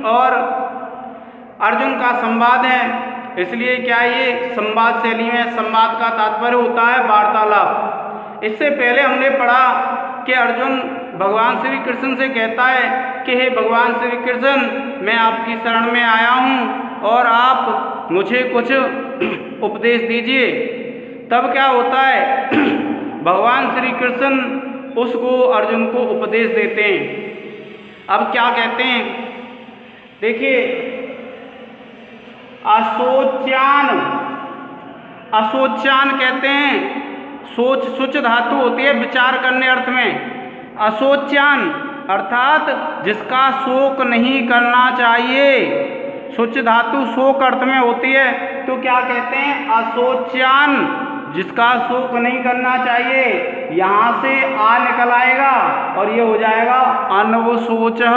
और अर्जुन का संवाद है, इसलिए क्या ये संवाद शैली में संवाद का तात्पर्य होता है वार्तालाप। इससे पहले हमने पढ़ा कि अर्जुन भगवान श्री कृष्ण से कहता है कि हे भगवान श्री कृष्ण, मैं आपकी शरण में आया हूँ और आप मुझे कुछ उपदेश दीजिए। तब क्या होता है, भगवान श्री कृष्ण उसको अर्जुन को उपदेश देते हैं। अब क्या कहते हैं, देखिए, असोच्यान कहते हैं, सोच सुच धातु होती है विचार करने अर्थ में। असोच्यान अर्थात जिसका शोक नहीं करना चाहिए, सुच धातु शोक अर्थ में होती है, तो क्या कहते हैं, असोच्यान जिसका शोक नहीं करना चाहिए। यहाँ से आ निकल आएगा और ये हो जाएगा अनवशोचः।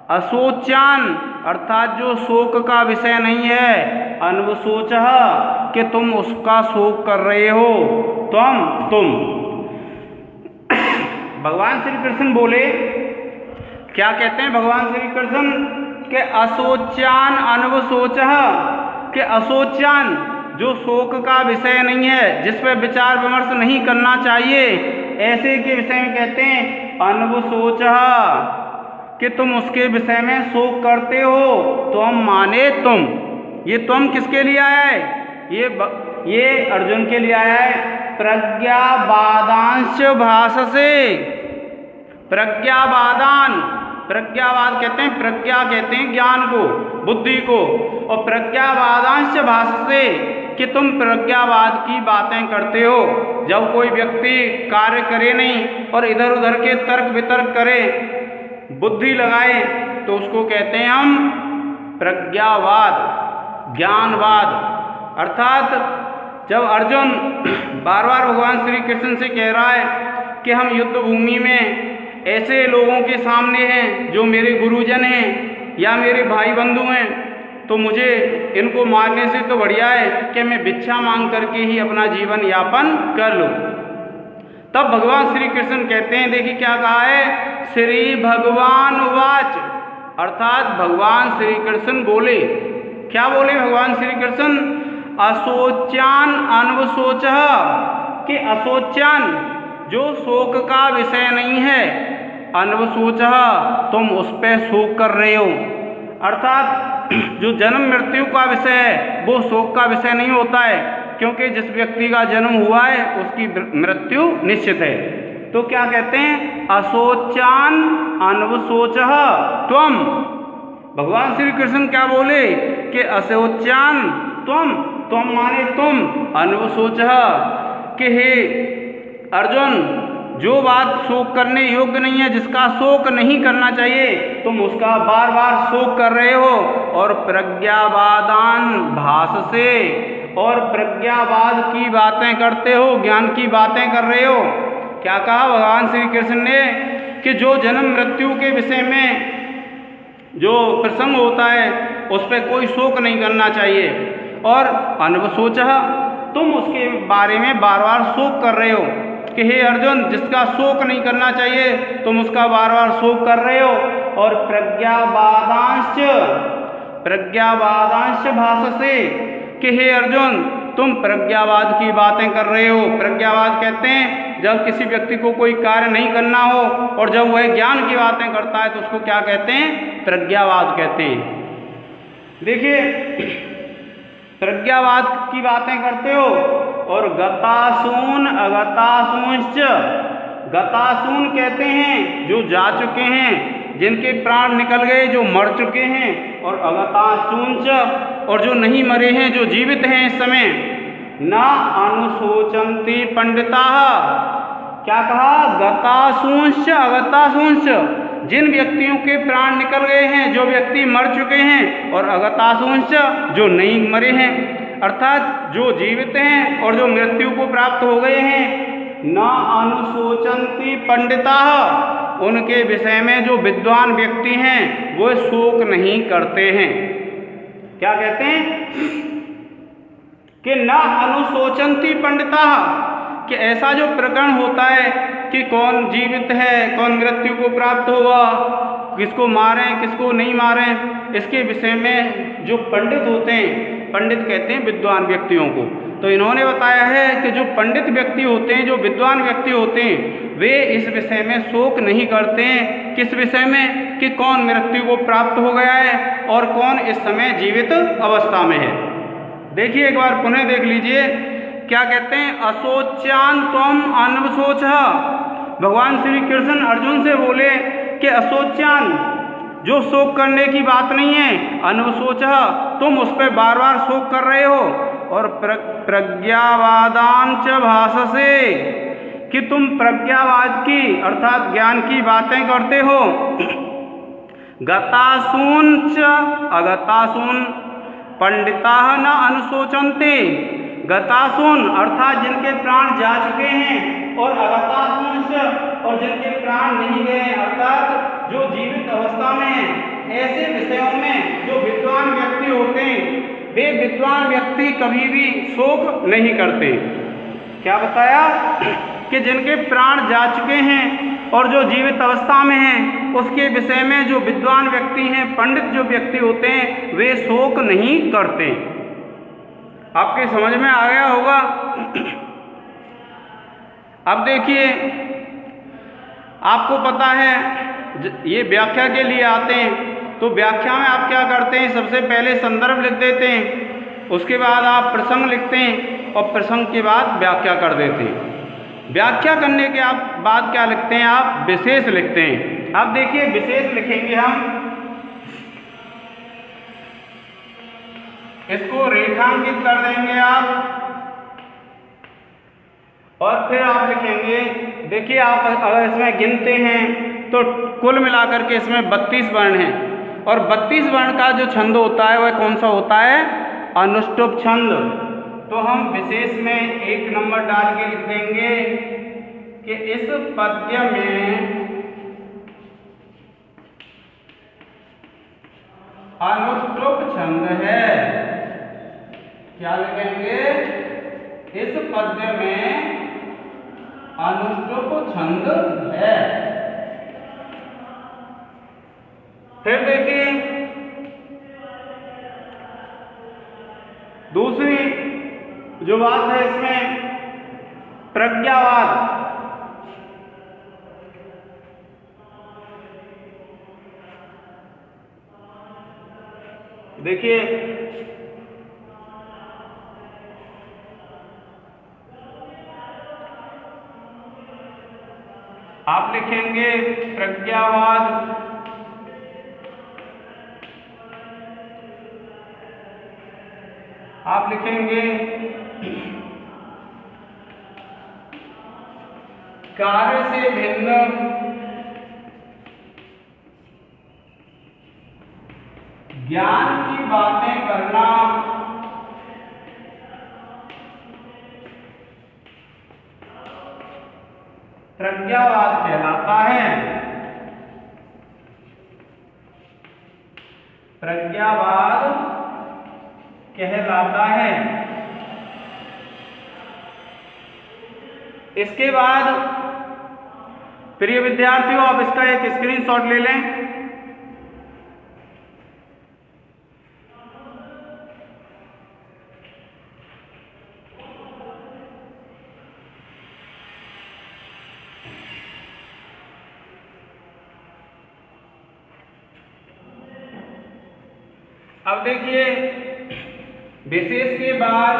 असोच्यान अर्थात जो शोक का विषय नहीं है, अनवशोचः कि तुम उसका शोक कर रहे हो, तुम भगवान श्री कृष्ण बोले, क्या कहते हैं भगवान श्री कृष्ण के असोच्यान अनवशोचः, कि असोच्यान जो शोक का विषय नहीं है, जिस पर विचार विमर्श नहीं करना चाहिए, ऐसे के विषय में कहते हैं अनवशोचः, कि तुम उसके विषय में शोक करते हो। तुम माने तुम, ये तुम किसके लिए आया है, ये अर्जुन के लिए आया है। प्रज्ञावादांश भाषसे, प्रज्ञावादान, प्रज्ञावाद कहते हैं, प्रज्ञा कहते हैं ज्ञान को, बुद्धि को, और प्रज्ञावादांश भाषसे कि तुम प्रज्ञावाद की बातें करते हो। जब कोई व्यक्ति कार्य करे नहीं और इधर उधर के तर्क वितर्क करे, बुद्धि लगाए, तो उसको कहते हैं हम प्रज्ञावाद, ज्ञानवाद। अर्थात जब अर्जुन बार बार भगवान श्री कृष्ण से कह रहा है कि हम युद्ध भूमि में ऐसे लोगों के सामने हैं जो मेरे गुरुजन हैं या मेरे भाई बंधु हैं, तो मुझे इनको मारने से तो बढ़िया है कि मैं भिक्षा मांग करके ही अपना जीवन यापन कर लूँ। तब भगवान श्री कृष्ण कहते हैं, देखिए क्या कहा है, श्री भगवान उवाच, अर्थात भगवान श्री कृष्ण बोले, क्या बोले भगवान श्री कृष्ण, असोच्यान अनवशोचः, कि असोच्यान जो शोक का विषय नहीं है, अनवशोचः तुम उस पर शोक कर रहे हो। अर्थात जो जन्म मृत्यु का विषय है वो शोक का विषय नहीं होता है, क्योंकि जिस व्यक्ति का जन्म हुआ है उसकी मृत्यु निश्चित है। तो क्या कहते हैं, असोच्यान अनवशोचः त्वम, भगवान श्री कृष्ण क्या बोले कि असोच्यान तुम माने तुम, अनवशोचः कि हे अर्जुन, जो बात शोक करने योग्य नहीं है, जिसका शोक नहीं करना चाहिए, तुम उसका बार बार शोक कर रहे हो। और प्रज्ञावादान भाषसे, और प्रज्ञावाद की बातें करते हो, ज्ञान की बातें कर रहे हो। क्या कहा भगवान श्री कृष्ण ने कि जो जन्म मृत्यु के विषय में जो प्रसंग होता है उस पर कोई शोक नहीं करना चाहिए, और अनवशोचः तुम उसके बारे में बार बार शोक कर रहे हो कि हे अर्जुन, जिसका शोक नहीं करना चाहिए तुम उसका बार बार शोक कर रहे हो। और प्रज्ञावादांश भाषसे, कि हे अर्जुन तुम प्रज्ञावाद की बातें कर रहे हो। प्रज्ञावाद कहते हैं जब किसी व्यक्ति को कोई कार्य नहीं करना हो और जब वह ज्ञान की बातें करता है तो उसको क्या कहते हैं, प्रज्ञावाद कहते हैं। देखिए, प्रज्ञावाद की बातें करते हो। और गतासून अगतासूंश्च, गतासून कहते हैं जो जा चुके हैं, जिनके प्राण निकल गए, जो मर चुके हैं, और अगतासूंच, और जो नहीं मरे हैं, जो जीवित हैं इस समय। न अनुशोचन्ति पंडिताः, क्या कहा, गतासूंश्च अगतासूंश्च, जिन व्यक्तियों के प्राण निकल गए हैं, जो व्यक्ति मर चुके हैं, और अगतासूंश्च जो नहीं मरे हैं, अर्थात जो जीवित हैं और जो मृत्यु को प्राप्त हो गए हैं। न अनुशोचन्ति पंडिताः, उनके विषय में जो विद्वान व्यक्ति हैं वो शोक नहीं करते हैं। क्या कहते हैं कि न अनुशोचन्ति पंडिताः, कि ऐसा जो प्रकरण होता है कि कौन जीवित है, कौन मृत्यु को प्राप्त हुआ, किसको मारें किसको नहीं मारें, इसके विषय में जो पंडित होते हैं, पंडित कहते हैं विद्वान व्यक्तियों को, तो इन्होंने बताया है कि जो पंडित व्यक्ति होते हैं, जो विद्वान व्यक्ति होते हैं, वे इस विषय में शोक नहीं करते हैं। किस विषय में? कि कौन मृत्यु को प्राप्त हो गया है और कौन इस समय जीवित अवस्था में है। देखिए एक बार पुनः देख लीजिए क्या कहते हैं, अशोच्यान त्वम अनवशोच। भगवान श्री कृष्ण अर्जुन से बोले कि अशोच्यान, जो शोक करने की बात नहीं है, अनवशोच, तुम उस पर बार बार शोक कर रहे हो, और प्रज्ञावादांच भाषसे, कि तुम प्रज्ञावाद की अर्थात ज्ञान की बातें करते हो। गतासून च अगतासून पंडिता न अनुशोचन्ते। गतासून अर्थात जिनके प्राण जा चुके हैं, और अगतासून च, और जिनके प्राण नहीं गए अर्थात जो जीवित अवस्था में हैं, ऐसे विषयों में जो विद्वान व्यक्ति होते हैं, वे विद्वान व्यक्ति कभी भी शोक नहीं करते। क्या बताया? कि जिनके प्राण जा चुके हैं और जो जीवित अवस्था में हैं, उसके विषय में जो विद्वान व्यक्ति हैं, पंडित जो व्यक्ति होते हैं, वे शोक नहीं करते। आपके समझ में आ गया होगा। अब देखिए, आपको पता है ये व्याख्या के लिए आते हैं, तो व्याख्या में आप क्या करते हैं, सबसे पहले संदर्भ लिख देते हैं, उसके बाद आप प्रसंग लिखते हैं, और प्रसंग के बाद व्याख्या कर देते हैं। व्याख्या करने के बाद क्या लिखते हैं आप? विशेष लिखते हैं। अब देखिए विशेष लिखेंगे हम, इसको रेखांकित कर देंगे आप, और फिर आप लिखेंगे, देखिए आप अगर इसमें गिनते हैं तो कुल मिलाकर के इसमें 32 वर्ण हैं, और 32 वर्ण का जो छंद होता है वह कौन सा होता है? अनुष्टुप छंद। तो हम विशेष में 1 नंबर डाल के लिख देंगे कि इस पद्य में अनुष्टुप छंद है। क्या लिखेंगे? इस पद्य में अनुष्टुप छंद है। फिर देखिए दूसरी जो बात है इसमें, प्रज्ञावाद। देखिए आप लिखेंगे प्रज्ञावाद, आप लिखेंगे कार्य से भिन्न ज्ञान की बातें करना प्रज्ञावाद कहलाता है। प्रज्ञावाद कहलाता है। इसके बाद प्रिय विद्यार्थियों, आप इसका एक स्क्रीनशॉट ले लें। अब देखिए विशेष के बाद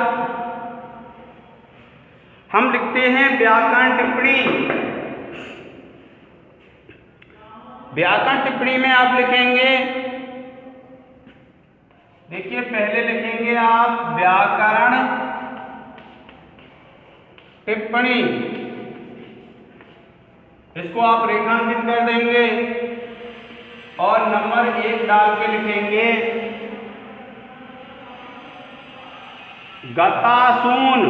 हम लिखते हैं व्याकरण टिप्पणी। व्याकरण टिप्पणी में आप लिखेंगे, देखिए पहले लिखेंगे आप व्याकरण टिप्पणी, इसको आप रेखांकित कर देंगे और नंबर 1 डाल के लिखेंगे गतासून।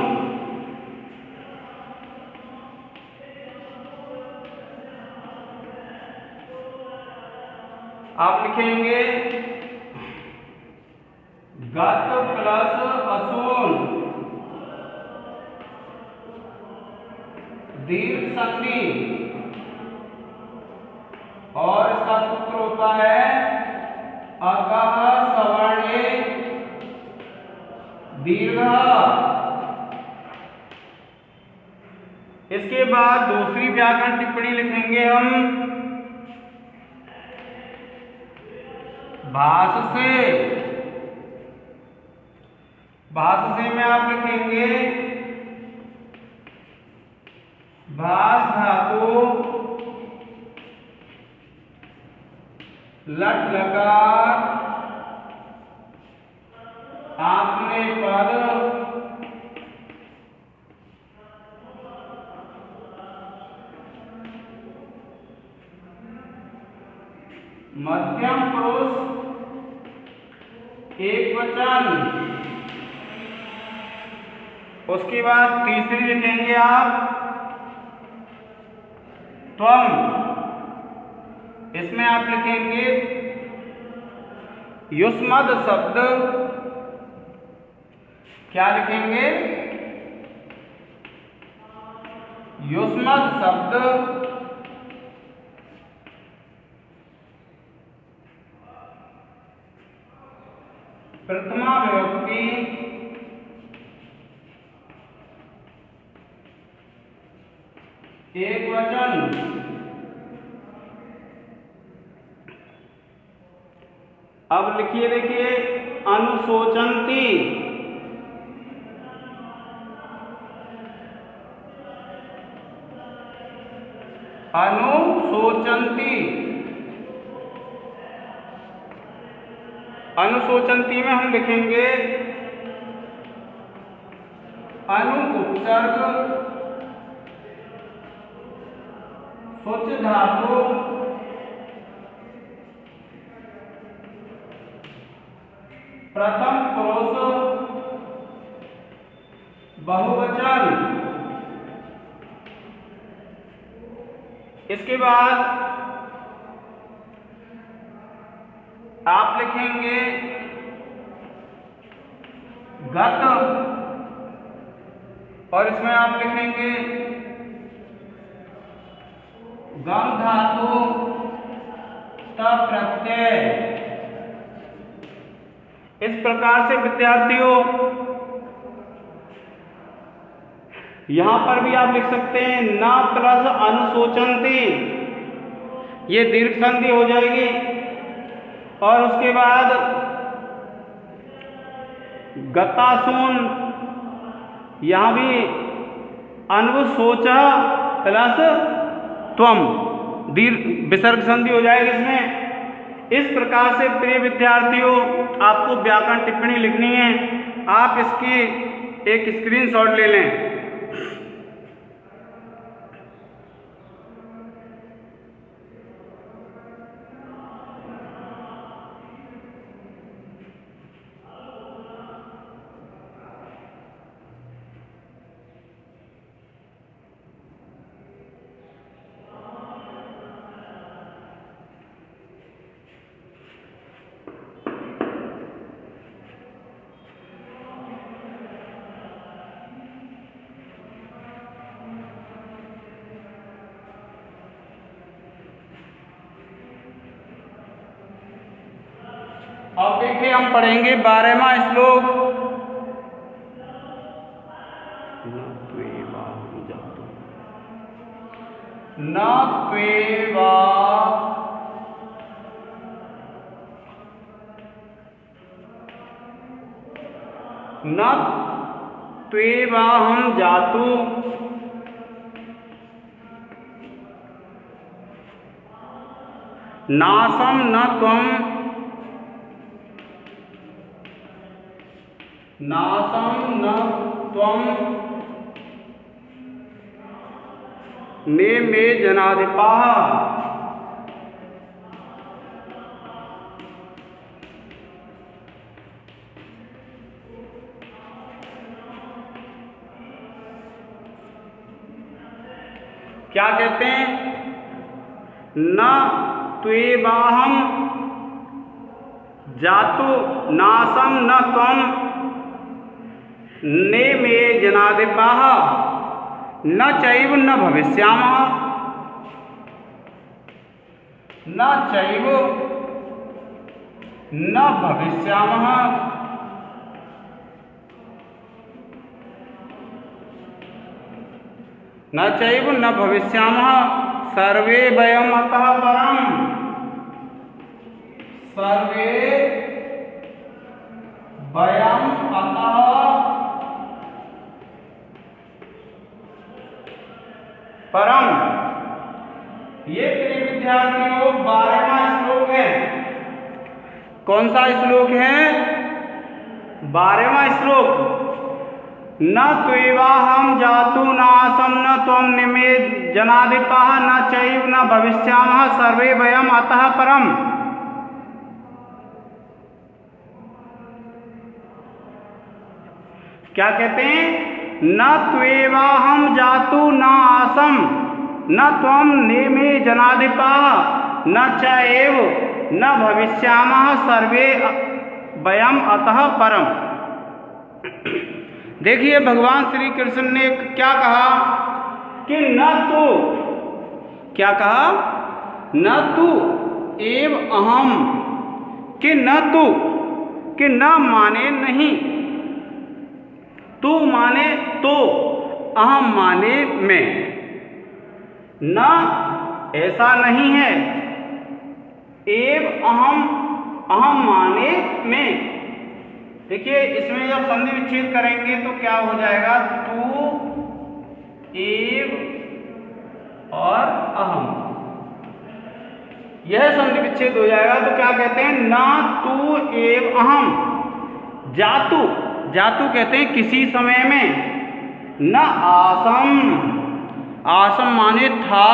आप लिखेंगे गत प्लस असून, दीर्घ संधि। और इसका सूत्र होता है अकः सवर्णे दीर्घ। इसके बाद दूसरी व्याकरण टिप्पणी लिखेंगे हम भाष से। भाष से में आप लिखेंगे भाष धातु लट लकार आपने पद मध्यम पुरुष एक वचन। उसके बाद तीसरी लिखेंगे आप त्वम। इसमें आप लिखेंगे युष्मद् शब्द। क्या लिखेंगे? युष्मद् शब्द प्रथमा विभक्ति एक वचन। अब लिखिए, देखिए अनुशोचन्ति। अनुशोचन्ति। अनुशोचन्ति में हम लिखेंगे अनु उपसर्ग शुच धातु प्रथम पुरुष बहुवचन। इसके बाद आप लिखेंगे गत और इसमें आप लिखेंगे गम धातु त प्रत्यय। इस प्रकार से विद्यार्थियों यहां पर भी आप लिख सकते हैं न प्लस अनुशोचन्ति, ये दीर्घ संधि हो जाएगी। और उसके बाद गतासून, यहां भी अनुशोच प्लस त्वम दीर्घ विसर्ग संधि हो जाएगी इसमें। इस प्रकार से प्रिय विद्यार्थियों आपको व्याकरण टिप्पणी लिखनी है। आप इसकी एक स्क्रीनशॉट ले लें। अब देखिए हम पढ़ेंगे 12वां श्लोक। न त्वेवा न त्वेवाहं जातु नासं न त्वं नासं न त्वं ने मे जनाधिपाः। क्या कहते हैं? न त्वेवाहं जातु नासं न त्वं ने मे जनाधिपाः न चैव न भविष्यामः। न चैव न भविष्यामः न चैव न भविष्यामः सर्वे वयम् अतः परम् सर्वे वयम् अतः परम। ये प्रिय विद्यार्थियों 12वां श्लोक है। कौन सा श्लोक है? 12वां श्लोक। न त्वेवाहं जातु नासं न त्वं निमे जनाधिपः न चैव न भविष्यामः सर्वे वयम् अतः परम। क्या कहते हैं? न त्वेवाहं जातु न आसम न त्वं नेमे जनाधिपः न च एव न भविष्यामः सर्वे वयम् अतः परम। देखिए भगवान श्री कृष्ण ने क्या कहा कि न तो, क्या कहा? न तु एव अहम, कि न तु, कि न माने नहीं, तू माने तो, अहम माने मैं, न ऐसा नहीं है, एव अहम, अहम माने मैं। देखिए इसमें जब संधि विच्छेद करेंगे तो क्या हो जाएगा? तू, एव और अहम, यह संधि विच्छेद हो जाएगा तो क्या कहते हैं? ना तू एव अहम। जातु, जातु कहते हैं किसी समय में। न आसम, आसम माने था।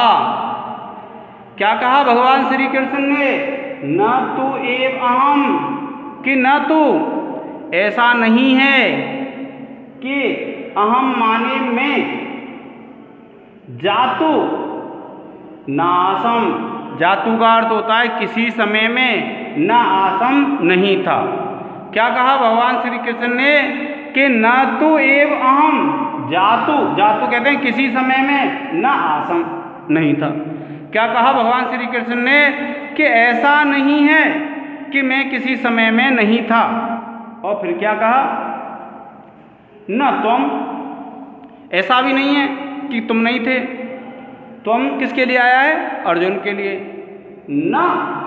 क्या कहा भगवान श्री कृष्ण ने? न तू एव अहम, कि न तू, ऐसा नहीं है कि अहम माने मैं। जातु न आसम, जातु का अर्थ होता है किसी समय में, न आसम नहीं था। क्या कहा भगवान श्री कृष्ण ने? कि न तु एव अहम जातु, जातु कहते हैं किसी समय में, न आसम नहीं था। क्या कहा भगवान श्री कृष्ण ने? कि ऐसा नहीं है कि मैं किसी समय में नहीं था। और फिर क्या कहा? न तुम, ऐसा भी नहीं है कि तुम नहीं थे। तुम किसके लिए आया है? अर्जुन के लिए। न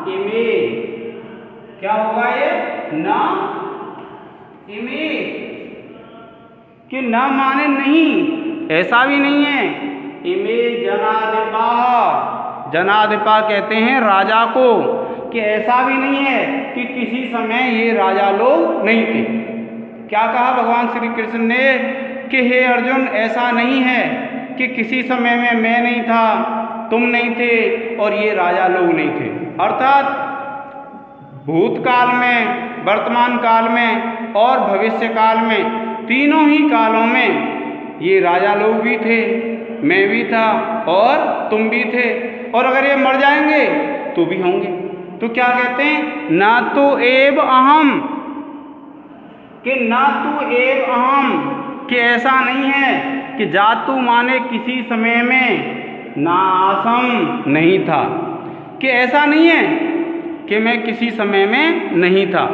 इमे, क्या होगा ये? न इमे, कि न माने नहीं, ऐसा भी नहीं है। इमे जनाधिपा, जनाधिपा कहते हैं राजा को, कि ऐसा भी नहीं है कि किसी समय ये राजा लोग नहीं थे। क्या कहा भगवान श्री कृष्ण ने? कि हे अर्जुन, ऐसा नहीं है कि किसी समय में मैं नहीं था, तुम नहीं थे और ये राजा लोग नहीं थे। अर्थात भूतकाल में, वर्तमान काल में और भविष्य काल में, तीनों ही कालों में ये राजा लोग भी थे, मैं भी था और तुम भी थे, और अगर ये मर जाएंगे तो भी होंगे। तो क्या कहते हैं? ना तो एव अहम, कि ना तू एव अहम, कि ऐसा नहीं है कि जातु माने किसी समय में, ना आसम नहीं था, कि ऐसा नहीं है कि मैं किसी समय में नहीं था।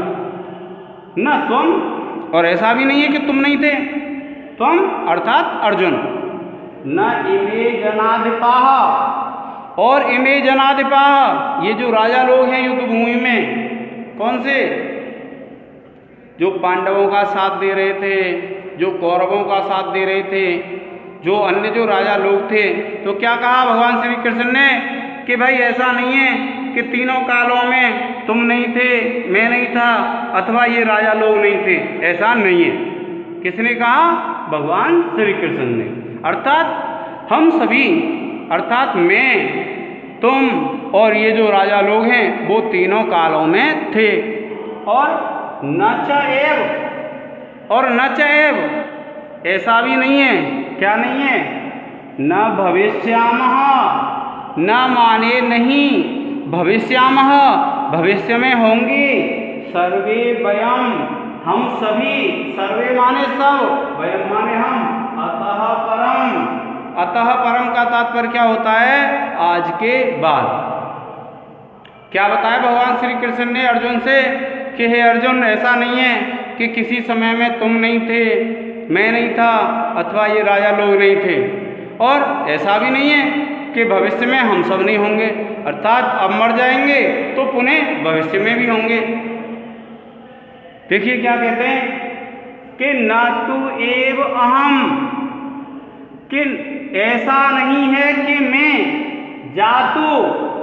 न तुम, और ऐसा भी नहीं है कि तुम नहीं थे। तुम अर्थात अर्जुन। न इमे जनाधिपाः, और इमे जनाधिपाः, ये जो राजा लोग हैं युद्ध भूमि में, कौन से? जो पांडवों का साथ दे रहे थे, जो कौरवों का साथ दे रहे थे, जो अन्य जो राजा लोग थे। तो क्या कहा भगवान श्री कृष्ण ने? कि भाई ऐसा नहीं है कि तीनों कालों में तुम नहीं थे, मैं नहीं था, अथवा ये राजा लोग नहीं थे, ऐसा नहीं है। किसने कहा? भगवान श्री कृष्ण ने। अर्थात हम सभी, अर्थात मैं, तुम और ये जो राजा लोग हैं वो तीनों कालों में थे। और न च एव, और न च एव, ऐसा भी नहीं है। क्या नहीं है? न भविष्यामः, न माने नहीं, भविष्यामः, भविष्य में होंगी, सर्वे वयम, हम सभी, सर्वे माने सब, वयम माने हम, अतः परम। अतः परम का तात्पर्य क्या होता है? आज के बाद। क्या बताया भगवान श्री कृष्ण ने अर्जुन से कि हे अर्जुन, ऐसा नहीं है कि किसी समय में तुम नहीं थे, मैं नहीं था, अथवा ये राजा लोग नहीं थे, और ऐसा भी नहीं है कि भविष्य में हम सब नहीं होंगे, अर्थात अब मर जाएंगे तो पुनः भविष्य में भी होंगे। देखिए क्या कहते हैं कि न तु एव अहम, कि ऐसा नहीं है कि मैं जातु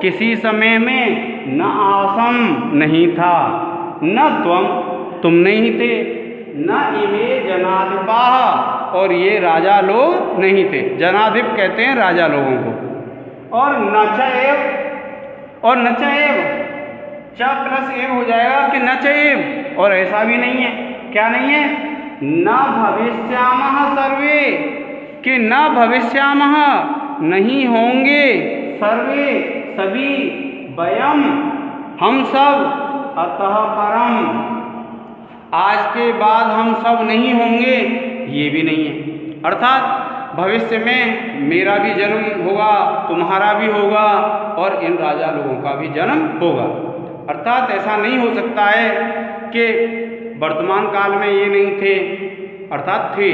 किसी समय में न आसम नहीं था, न तुम नहीं थे, न इमे जनाधिपा, और ये राजा लोग नहीं थे। जनाधिप कहते हैं राजा लोगों को। और न च एव, और न च एव, च प्लस एव हो जाएगा कि न च एव, और ऐसा भी नहीं है। क्या नहीं है? न भविष्यामः सर्वे, कि न भविष्यामः नहीं होंगे, सर्वे सभी, वयम हम सब, अतः परम आज के बाद हम सब नहीं होंगे, ये भी नहीं है। अर्थात भविष्य में मेरा भी जन्म होगा, तुम्हारा भी होगा, और इन राजा लोगों का भी जन्म होगा। अर्थात ऐसा नहीं हो सकता है कि वर्तमान काल में ये नहीं थे, अर्थात थे।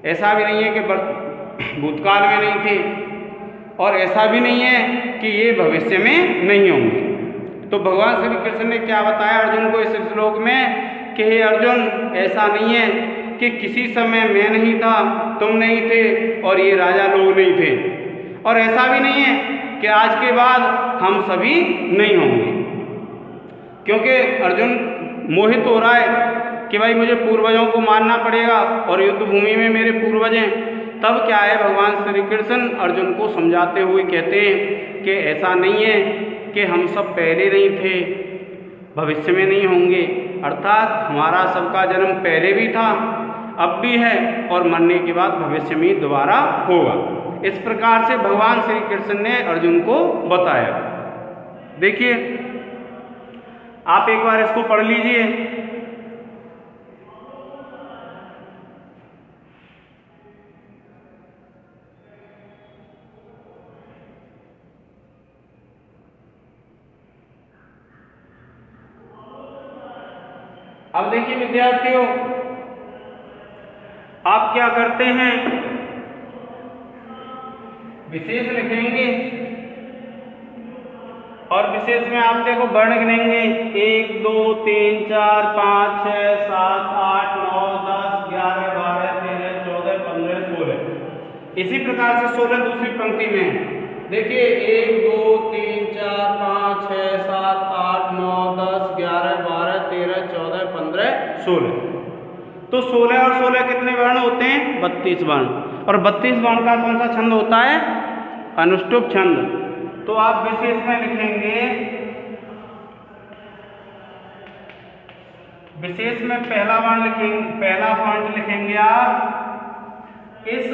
ऐसा भी नहीं है कि भूतकाल में नहीं थे, और ऐसा भी नहीं है कि ये भविष्य में नहीं होंगे। तो भगवान श्री कृष्ण ने क्या बताया अर्जुन को इस श्लोक में कि हे अर्जुन, ऐसा नहीं है कि किसी समय मैं नहीं था, तुम नहीं थे, और ये राजा लोग नहीं थे, और ऐसा भी नहीं है कि आज के बाद हम सभी नहीं होंगे। क्योंकि अर्जुन मोहित हो रहा है कि भाई मुझे पूर्वजों को मानना पड़ेगा, और युद्ध भूमि में मेरे पूर्वज हैं। तब क्या है, भगवान श्री कृष्ण अर्जुन को समझाते हुए कहते हैं कि ऐसा नहीं है कि हम सब पहले नहीं थे, भविष्य में नहीं होंगे, अर्थात हमारा सबका जन्म पहले भी था, अब भी है, और मरने के बाद भविष्य में दोबारा होगा। इस प्रकार से भगवान श्री कृष्ण ने अर्जुन को बताया। देखिए, आप एक बार इसको पढ़ लीजिए। अब देखिए विद्यार्थियों, आप क्या करते हैं, विशेष लिखेंगे, और विशेष में आप देखो वर्ण गिनेंगे 1 2 3 4 5 6 7 8 9 10 11 12 13 14 15 16। इसी प्रकार से 16 दूसरी पंक्ति में देखिए 1 2 3 4 5 6 7 8 9 10 11 12 13 14 15 16। तो 16 और 16 कितने वर्ण होते हैं? 32 वर्ण। और 32 वर्ण का कौन सा छंद होता है? अनुष्टुप छंद। तो आप विशेष में लिखेंगे, विशेष में पहला वर्ण लिखेंगे, पहला पॉइंट लिखेंगे आप, इस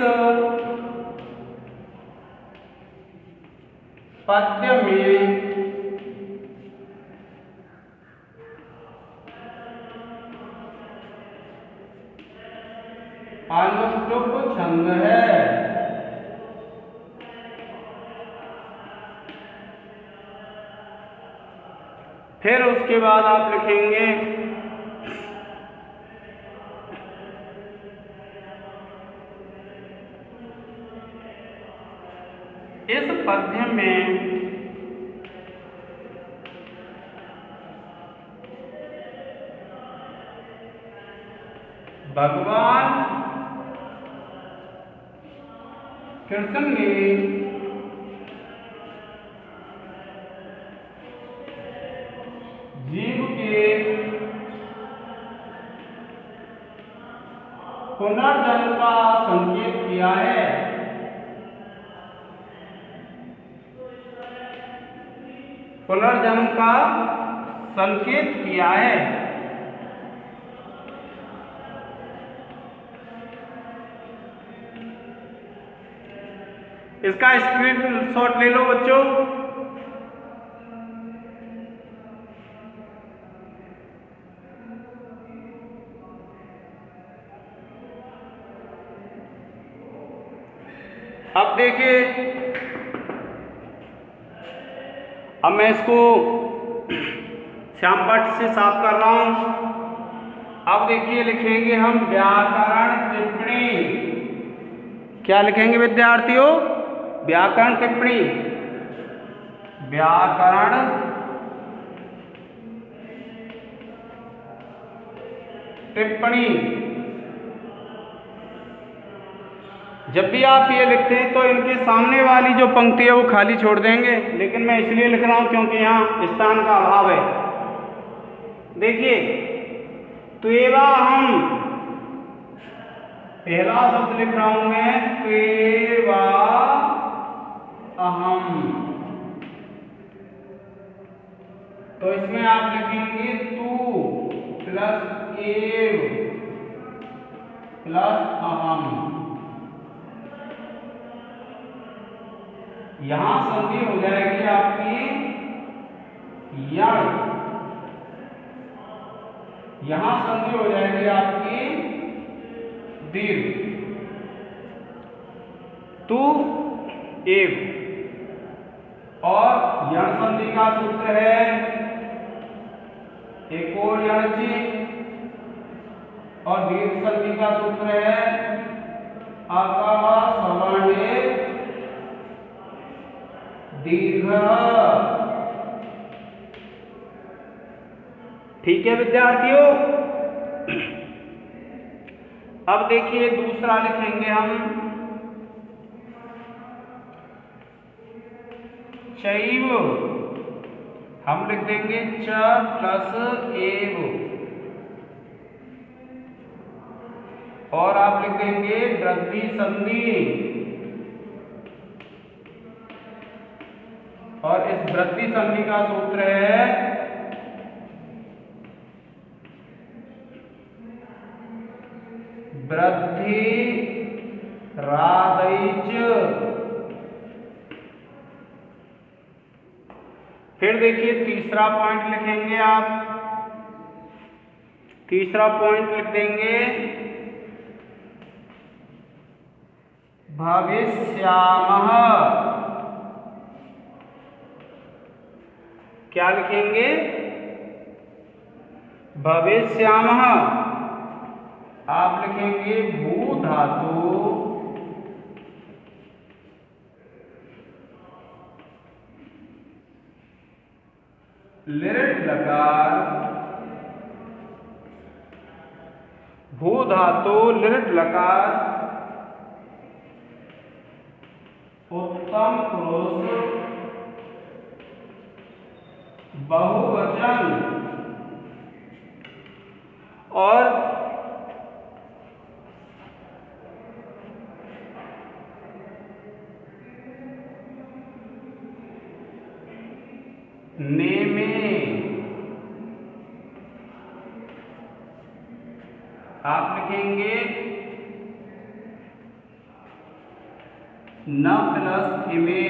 पद्य में अनुष्टुप छंद है। फिर उसके बाद आप लिखेंगे इस पद्य में भगवान कृष्ण ने जीव के पुनर्जन्म का संकेत किया है। पुनर्जन्म का संकेत किया है। इसका स्क्रीनशॉट ले लो बच्चों। अब देखिए, अब मैं इसको श्यामपट्ट से साफ कर रहा हूं। अब देखिए लिखेंगे हम व्याकरण टिप्पणी। क्या लिखेंगे विद्यार्थियों? व्याकरण टिप्पणी। व्याकरण टिप्पणी। जब भी आप ये लिखते हैं तो इनके सामने वाली जो पंक्ति है वो खाली छोड़ देंगे, लेकिन मैं इसलिए लिख रहा हूं क्योंकि यहाँ स्थान का अभाव है। देखिए त्वेवा हम, पहला शब्द लिख रहा हूं मैं, त्वेवा अहम। तो इसमें आप लिखेंगे तू प्लस एव प्लस अहम। यहां संधि हो जाएगी आपकी यण, यहां संधि हो जाएगी आपकी दीर्घ, तू एव। और यण संधि का सूत्र है एक और यणची, और दीर्घ संधि का सूत्र है अकः सवर्णे दीर्घ। ठीक है विद्यार्थियों। अब देखिए दूसरा लिखेंगे हम चैव। हम लिख देंगे च प्लस एव, और आप लिख देंगे वृद्धि संधि। और इस वृद्धि संधि का सूत्र है वृद्धि रादैच। फिर देखिए तीसरा पॉइंट लिखेंगे आप। तीसरा पॉइंट लिख देंगे भविष्यामः। क्या लिखेंगे? भविष्यामः। आप लिखेंगे भू धातु लिट लकार, भू धातु लिट लकार उत्तम पुरुष बहुवचन। और नेमे आप लिखेंगे न प्लस इमे,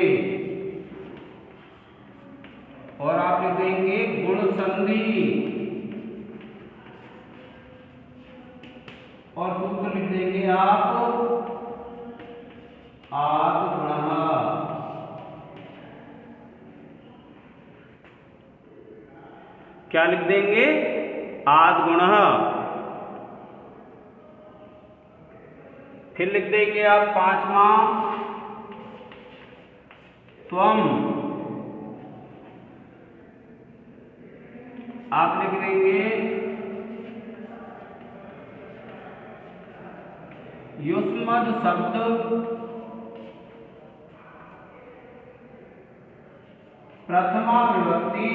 और आप लिख देंगे गुण संधि, और सूत्र लिख देंगे आप आद गुणः। क्या लिख देंगे? आद गुणः। फिर लिख देंगे आप पांचवा त्वम। आप लिख देंगे युष्मद् शब्द प्रथमा विभक्ति,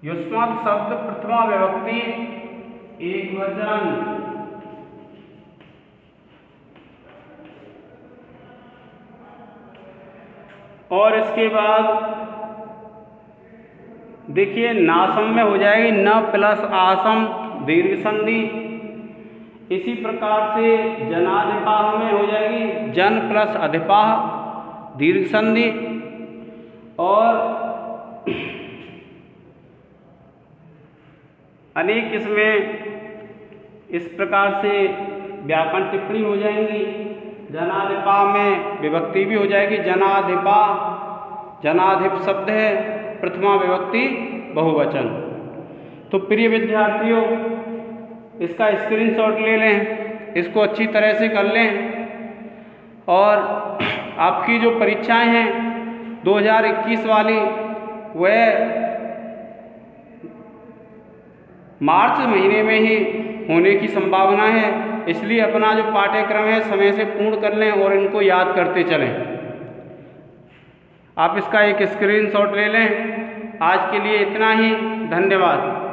युष्मद् शब्द प्रथमा विभक्ति एक वचन। और इसके बाद देखिए नासम में हो जाएगी न प्लस आसम दीर्घ संधि। इसी प्रकार से जनाधिपाह में हो जाएगी जन प्लस अधिपाह दीर्घ संधि। और अनेक इसमें इस प्रकार से व्याकरण टिप्पणी हो जाएंगी। जनाधिपा में विभक्ति भी हो जाएगी, जनाधिपा, जनाधिप शब्द है, प्रथमा विभक्ति बहुवचन। तो प्रिय विद्यार्थियों, इसका स्क्रीनशॉट ले लें, इसको अच्छी तरह से कर लें और आपकी जो परीक्षाएं हैं 2021 वाली वह मार्च महीने में ही होने की संभावना है, इसलिए अपना जो पाठ्यक्रम है समय से पूर्ण कर लें और इनको याद करते चलें। आप इसका एक स्क्रीनशॉट ले लें। आज के लिए इतना ही, धन्यवाद।